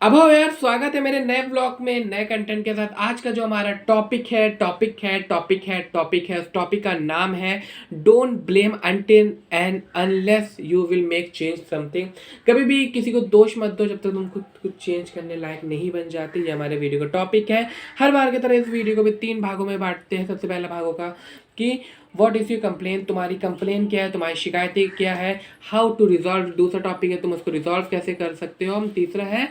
अब हो यार, स्वागत है मेरे नए ब्लॉग में नए कंटेंट के साथ। आज का जो हमारा टॉपिक है उस टॉपिक का नाम है don't blame until and unless you will make change something. कभी भी किसी को दोष मत दो जब तक तुम खुद कुछ चेंज करने लायक नहीं बन जाते। ये हमारे वीडियो का टॉपिक है। हर बार की तरह इस वीडियो को भी 3 भागों में बांटते हैं। सबसे पहला भाग होगा कि व्हाट इज़ यू कंप्लेन, तुम्हारी कंप्लेन क्या है, तुम्हारी शिकायतें क्या है, हाउ टू रिजॉल्व। दूसरा टॉपिक है तुम उसको रिजॉल्व कैसे कर सकते हो। तीसरा है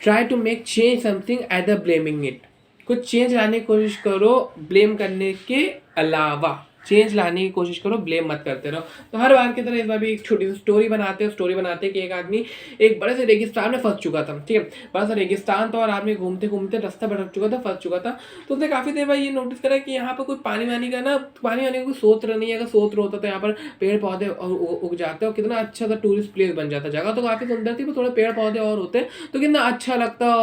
try to make change something either blaming it. कुछ चेंज लाने की कोशिश करो ब्लेम करने के अलावा। चेंज लाने की कोशिश करो, ब्लेम मत करते रहो। तो हर बार की तरह इस बार भी एक छोटी सी स्टोरी बनाते हैं। स्टोरी बनाते हैं कि एक आदमी एक बड़े से रेगिस्तान में फंस चुका था। ठीक है, बड़ा सा रेगिस्तान था और आदमी घूमते घूमते रास्ता भटक चुका था, फंस चुका था। तो उसने काफ़ी देर बाद ये नोटिस करा कि यहाँ पर कोई पानी वानी का ना, पानी वानी का कोई स्रोत नहीं है। अगर स्रोत होता तो यहाँ पर पेड़ पौधे उग जाते और कितना अच्छा सा टूरिस्ट प्लेस बन जाता। जगह तो काफ़ी सुंदर थी, पर थोड़े पेड़ पौधे और होते तो कितना अच्छा लगता।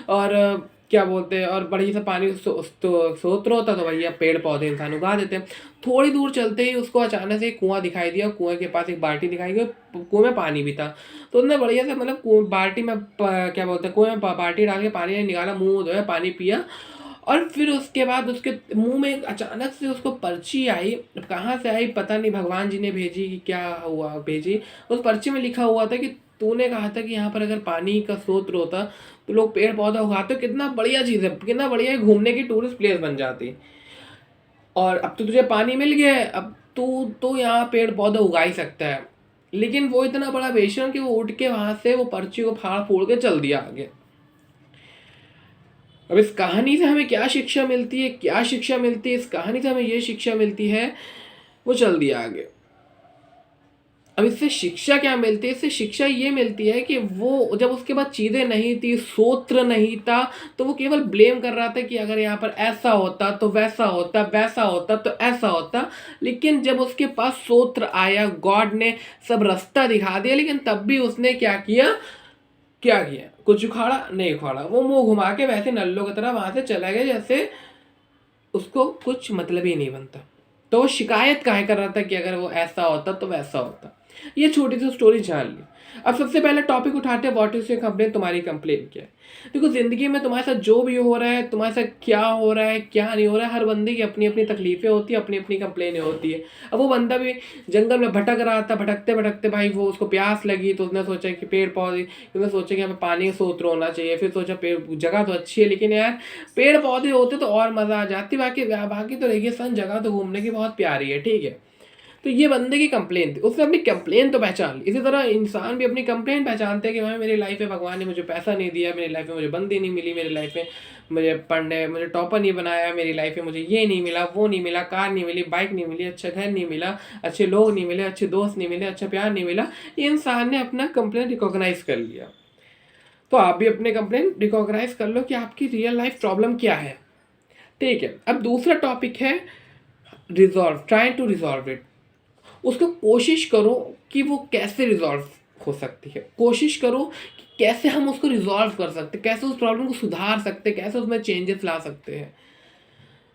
और क्या बोलते हैं, और बड़ी सा पानी स्रोत होता तो भैया पेड़ पौधे इंसान उगा देते। थोड़ी दूर चलते ही उसको अचानक से एक कुआं दिखाई दिया। कुएं के पास एक बाल्टी दिखाई गई, कुएं में पानी भी था। तो उसने बढ़िया से मतलब बाल्टी में क्या बोलते हैं, कुएं में बाल्टी डाल के पानी निकाला, मुंह धोया, पानी पिया। और फिर उसके बाद उसके मुंह में अचानक से उसको पर्ची आई। कहाँ से आई पता नहीं, भगवान जी ने भेजी कि क्या हुआ भेजी। उस पर्ची में लिखा हुआ था कि तूने कहा था कि यहाँ पर अगर पानी का स्रोत होता तो लोग पेड़ पौधा उगाते। कितना बढ़िया चीज़ है, कितना बढ़िया घूमने की टूरिस्ट प्लेस बन जाती। और अब तो तुझे पानी मिल गया है, अब तू तो यहाँ पेड़ पौधा उगा ही सकता है। लेकिन वो इतना बड़ा बेशरम कि वो उठ के वहां से वो पर्ची को फाड़ फूड़ के चल दिया आगे। अब इस कहानी से हमें क्या शिक्षा मिलती है, क्या शिक्षा मिलती है इस कहानी से हमें ये शिक्षा मिलती है, वो चल दिया आगे। अब इससे शिक्षा क्या मिलती है, इससे शिक्षा ये मिलती है कि वो जब उसके पास चीज़ें नहीं थी, सूत्र नहीं था, तो वो केवल ब्लेम कर रहा था कि अगर यहाँ पर ऐसा होता तो वैसा होता, वैसा होता तो ऐसा होता। लेकिन जब उसके पास सूत्र आया, गॉड ने सब रास्ता दिखा दिया, लेकिन तब भी उसने क्या किया, क्या किया, कुछ उखाड़ा नहीं उखाड़ा। वो मुंह घुमा के वैसे नल्लों की तरह वहां से चला गया जैसे उसको कुछ मतलब ही नहीं बनता। तो वो शिकायत काहे कर रहा था कि अगर वो ऐसा होता तो वैसा होता। ये छोटी सी स्टोरी जान ली। अब सबसे पहले टॉपिक उठाते हैं, व्हाट इज योर कंप्लेन, तुम्हारी कंप्लेन क्या है। देखो, जिंदगी में तुम्हारे साथ जो भी हो रहा है, तुम्हारे साथ क्या हो रहा है क्या नहीं हो रहा है, हर बंदे की अपनी अपनी तकलीफें होती है, अपनी अपनी कंप्लेनें होती है। अब वो बंदा भी जंगल में भटक रहा था, भटकते भटकते भाई वो उसको प्यास लगी, तो उसने सोचा कि पेड़ पौधे, उसने सोचा कि यहाँ पे पानी का स्रोत होना चाहिए। फिर सोचा पेड़, जगह तो अच्छी है लेकिन यार पेड़ पौधे होते तो और मज़ा आ जाती। बाकी बाकी तो रेगिस्तान जगह तो घूमने की बहुत प्यारी है, ठीक है। तो ये बंदे की कंप्लेन थी, उसने अपनी कंप्लेन तो पहचान ली। इसी तरह इंसान भी अपनी कंप्लेन पहचानते हैं कि भाई मेरी लाइफ में भगवान ने मुझे पैसा नहीं दिया, मेरी लाइफ में मुझे बंदी नहीं मिली, मेरी लाइफ में मुझे टॉपर नहीं बनाया, मेरी लाइफ में मुझे ये नहीं मिला, वो नहीं मिला, कार नहीं मिली, बाइक नहीं मिली, अच्छा घर नहीं मिला, अच्छे लोग नहीं मिले, अच्छे दोस्त नहीं मिले, अच्छा प्यार नहीं मिला। ये इंसान ने अपना कंप्लेन रिकॉग्नाइज कर लिया। तो आप भी अपने कंप्लेन रिकॉग्नाइज कर लो कि आपकी रियल लाइफ प्रॉब्लम क्या है, ठीक है। अब दूसरा टॉपिक है resolve, try to resolve it. उसको कोशिश करो कि वो कैसे रिजॉल्व हो सकती है। कोशिश करो कि कैसे हम उसको रिजॉल्व कर सकते, कैसे उस प्रॉब्लम को सुधार सकते, कैसे उसमें चेंजेस ला सकते हैं।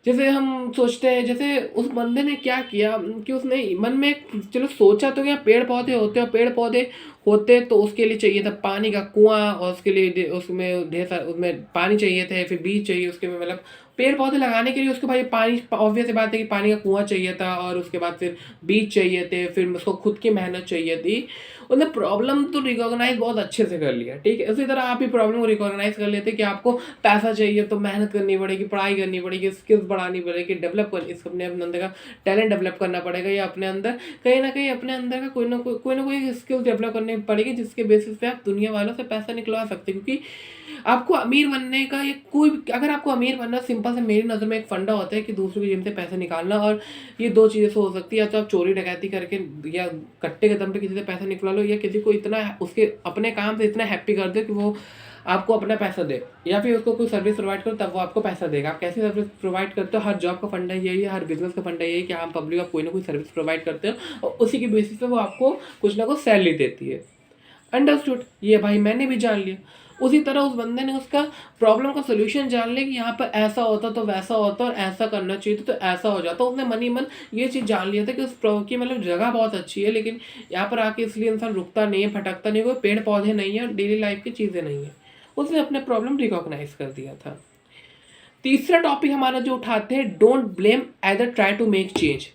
जैसे हम सोचते हैं, जैसे उस बंदे ने क्या किया कि उसने मन में चलो सोचा तो क्या, पेड़ पौधे होते हैं, पेड़ पौधे होते तो उसके लिए चाहिए था पानी का कुआं, और उसके लिए उसमें ढेर सारा उसमें पानी चाहिए थे, फिर बीज चाहिए उसके में, मतलब पेड़ पौधे लगाने के लिए उसको भाई पानी, ऑब्वियस बात है कि पानी का कुआं चाहिए था, और उसके बाद फिर बीज चाहिए थे, फिर उसको खुद की मेहनत चाहिए थी। उसने प्रॉब्लम तो रिकॉग्नाइज बहुत अच्छे से कर लिया, ठीक है। उसी तरह आप भी प्रॉब्लम को रिकॉग्नाइज कर लेते कि आपको पैसा चाहिए तो मेहनत करनी पड़ेगी, पढ़ाई करनी पड़ेगी, स्किल्स बढ़ानी पड़ेगी, डेवलप कर इस अपने अंदर का टैलेंट डेवलप करना पड़ेगा, या अपने अंदर कहीं ना कहीं अपने अंदर का कोई स्किल्स डेवलप करनी पड़ेगी, जिसके बेसिस पे आप दुनिया वालों से पैसा निकलवा सकते हैं। क्योंकि आपको अमीर बनने का, ये कोई, अगर आपको अमीर बनना, सिंपल से मेरी नज़र में एक फंडा होता है कि दूसरों की जेब से पैसा निकालना। और ये दो चीज़ें से हो सकती है, या तो आप चोरी डकैती करके या कट्टे के दम पे किसी से पैसा निकला लो, या किसी को इतना उसके अपने काम से इतना हैप्पी कर दो कि वो आपको अपना पैसा दे, या फिर उसको कोई सर्विस प्रोवाइड करो तब वो आपको पैसा देगा। आप कैसी सर्विस प्रोवाइड करते हो, हर जॉब का फंडा यही है, हर बिजनेस का फंडा यही है कि आप पब्लिक को कोई ना कोई सर्विस प्रोवाइड करते हो, और उसी की बेसिस पे वो आपको कुछ ना कुछ सैलरी देती है। अंडरस्टूड, ये भाई मैंने भी जान लिया। उसी तरह उस बंदे ने उसका प्रॉब्लम का सोल्यूशन जान लिया कि यहाँ पर ऐसा होता तो वैसा होता और ऐसा करना चाहिए तो ऐसा हो जाता। उसने मन ही मन ये चीज़ जान लिया था कि उस की मतलब जगह बहुत अच्छी है, लेकिन यहाँ पर आके इसलिए इंसान रुकता नहीं है, भटकता नहीं है, कोई पेड़ पौधे नहीं है, डेली लाइफ की चीज़ें नहीं है। उसने अपने प्रॉब्लम रिकॉग्नाइज कर दिया था। तीसरा टॉपिक हमारा जो उठाते हैं, don't blame either try to make change.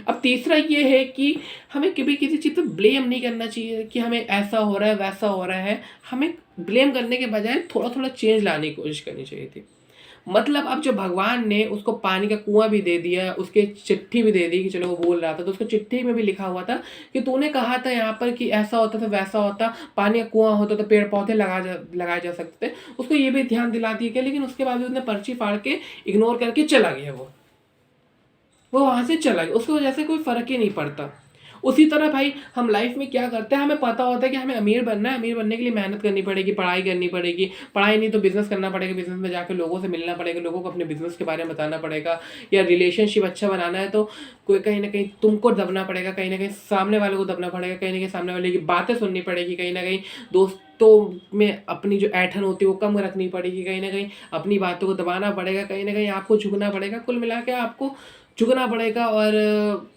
अब तीसरा ये है कि हमें कभी किसी चीज़ पे ब्लेम नहीं करना चाहिए कि हमें ऐसा हो रहा है वैसा हो रहा है। हमें ब्लेम करने के बजाय थोड़ा थोड़ा चेंज लाने की कोशिश करनी चाहिए थी। मतलब अब जो भगवान ने उसको पानी का कुआं भी दे दिया, उसके चिट्ठी भी दे दी कि चलो वो बोल रहा था तो उसको चिट्ठी में भी लिखा हुआ था कि तूने कहा था यहाँ पर कि ऐसा होता था वैसा होता, पानी का कुआं होता तो पेड़ पौधे लगाए जा सकते थे। उसको ये भी ध्यान दिला दिया गया, लेकिन उसके बाद भी उसने पर्ची फाड़ के इग्नोर करके चला गया। वो वहाँ से चला गया, उसकी वजह से कोई फ़र्क ही नहीं पड़ता। उसी तरह भाई हम लाइफ में क्या करते हैं, हमें पता होता है कि हमें अमीर बनना है, अमीर बनने के लिए मेहनत करनी पड़ेगी, पढ़ाई करनी पड़ेगी, पढ़ाई नहीं तो बिज़नेस करना पड़ेगा, बिज़नेस में जाकर लोगों से मिलना पड़ेगा, लोगों को अपने बिज़नेस के बारे में बताना पड़ेगा, या रिलेशनशिप अच्छा बनाना है तो कोई कहीं ना कहीं तुमको दबना पड़ेगा, कहीं ना कहीं सामने वाले को दबना पड़ेगा, कहीं ना कहीं सामने वाले की बातें सुननी पड़ेगी, कहीं ना कहीं दोस्तों में अपनी जो ऐठन होती है वो कम रखनी पड़ेगी, कहीं ना कहीं अपनी बातों को दबाना पड़ेगा, कहीं ना कहीं आपको झुकना पड़ेगा। कुल मिला के आपको झुकना पड़ेगा और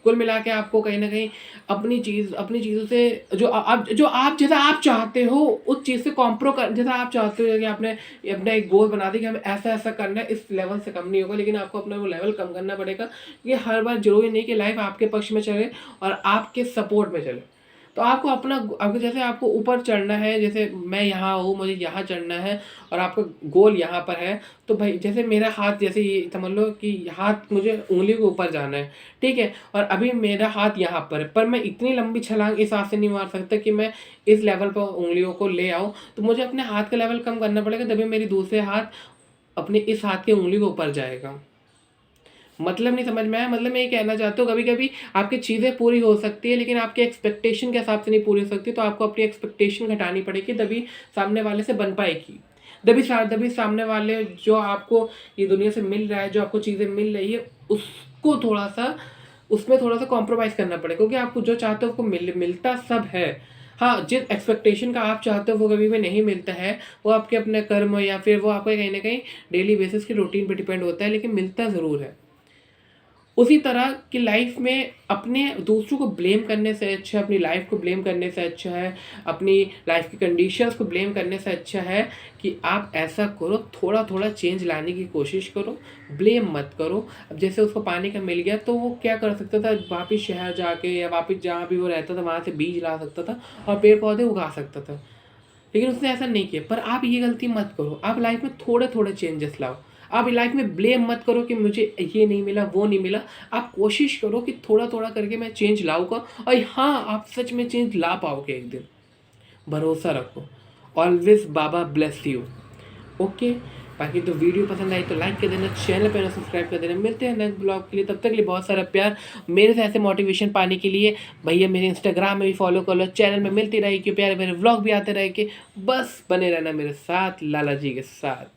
कुल मिला के आपको कहीं न कहीं अपनी चीज़ों से जो आप जैसा आप चाहते हो उस चीज़ से जैसा आप चाहते हो कि आपने अपना एक गोल बना दिया कि हमें ऐसा-ऐसा करना है, इस लेवल से कम नहीं होगा, लेकिन आपको अपना वो लेवल कम करना पड़ेगा। ये हर बार ज़रूरी नहीं कि लाइफ़ आपके पक्ष में चले और आपके सपोर्ट में चले। तो आपको आपको जैसे आपको ऊपर चढ़ना है, जैसे मैं यहाँ हूँ, मुझे यहाँ चढ़ना है और आपका गोल यहाँ पर है, तो भाई जैसे मेरा हाथ, जैसे ये समझ लो कि हाथ मुझे उँगली के ऊपर जाना है, ठीक है? और अभी मेरा हाथ यहाँ पर है, पर मैं इतनी लंबी छलांग इस हाथ से नहीं मार सकता कि मैं इस लेवल पर उँगलियों को ले आऊँ, तो मुझे अपने हाथ का लेवल कम करना पड़ेगा, तभी मेरी दूसरे हाथ अपने इस हाथ की उँगली के ऊपर जाएगा। मतलब नहीं समझ में आया? मतलब मैं ये कहना चाहता हूँ कभी-कभी आपकी चीज़ें पूरी हो सकती है, लेकिन आपके एक्सपेक्टेशन के हिसाब से नहीं पूरी हो सकती, तो आपको अपनी एक्सपेक्टेशन घटानी पड़ेगी, तभी सामने वाले से बन पाएगी। तभी सामने वाले जो आपको ये दुनिया से मिल रहा है, जो आपको चीज़ें मिल रही है, उसको थोड़ा-सा उसमें थोड़ा-सा कॉम्प्रोमाइज़ करना पड़ेगा, क्योंकि आपको जो चाहते हो आपको मिलता सब है। हाँ, जिस एक्सपेक्टेशन का आप चाहते हो वो कभी भी नहीं मिलता है, वो आपके अपने कर्म या फिर वो आपके कहीं न कहीं डेली बेसिस की रूटीन पे डिपेंड होता है, लेकिन मिलता ज़रूर है। उसी तरह की लाइफ में अपने दूसरों को ब्लेम करने से अच्छा, अपनी लाइफ को ब्लेम करने से अच्छा है, अपनी लाइफ की कंडीशंस को ब्लेम करने से अच्छा है कि आप ऐसा करो, थोड़ा थोड़ा चेंज लाने की कोशिश करो, ब्लेम मत करो। अब जैसे उसको पानी का मिल गया तो वो क्या कर सकता था, वापिस शहर जाके या वापिस जहाँ भी वो रहता था वहाँ से बीज ला सकता था और पेड़ पौधे उगा सकता था, लेकिन उसने ऐसा नहीं किया। पर आप ये गलती मत करो, आप लाइफ में थोड़े थोड़े चेंजेस लाओ। आप लाइफ में ब्लेम मत करो कि मुझे ये नहीं मिला वो नहीं मिला। आप कोशिश करो कि थोड़ा थोड़ा करके मैं चेंज लाऊंगा, और हाँ, आप सच में चेंज ला पाओगे एक दिन। भरोसा रखो। Always Baba bless you. Okay, बाकी तो वीडियो पसंद आई तो लाइक कर देना, चैनल पर सब्सक्राइब कर देना। मिलते हैं नेक्स्ट ब्लॉग के लिए, तब तक के लिए बहुत सारा प्यार। मेरे से ऐसे मोटिवेशन पाने के लिए भैया मेरे इंस्टाग्राम में भी फॉलो कर लो, चैनल में मिलती रहेगी, प्यारे मेरे व्लॉग भी आते रहेंगे। बस बने रहना मेरे साथ, लाला जी के साथ।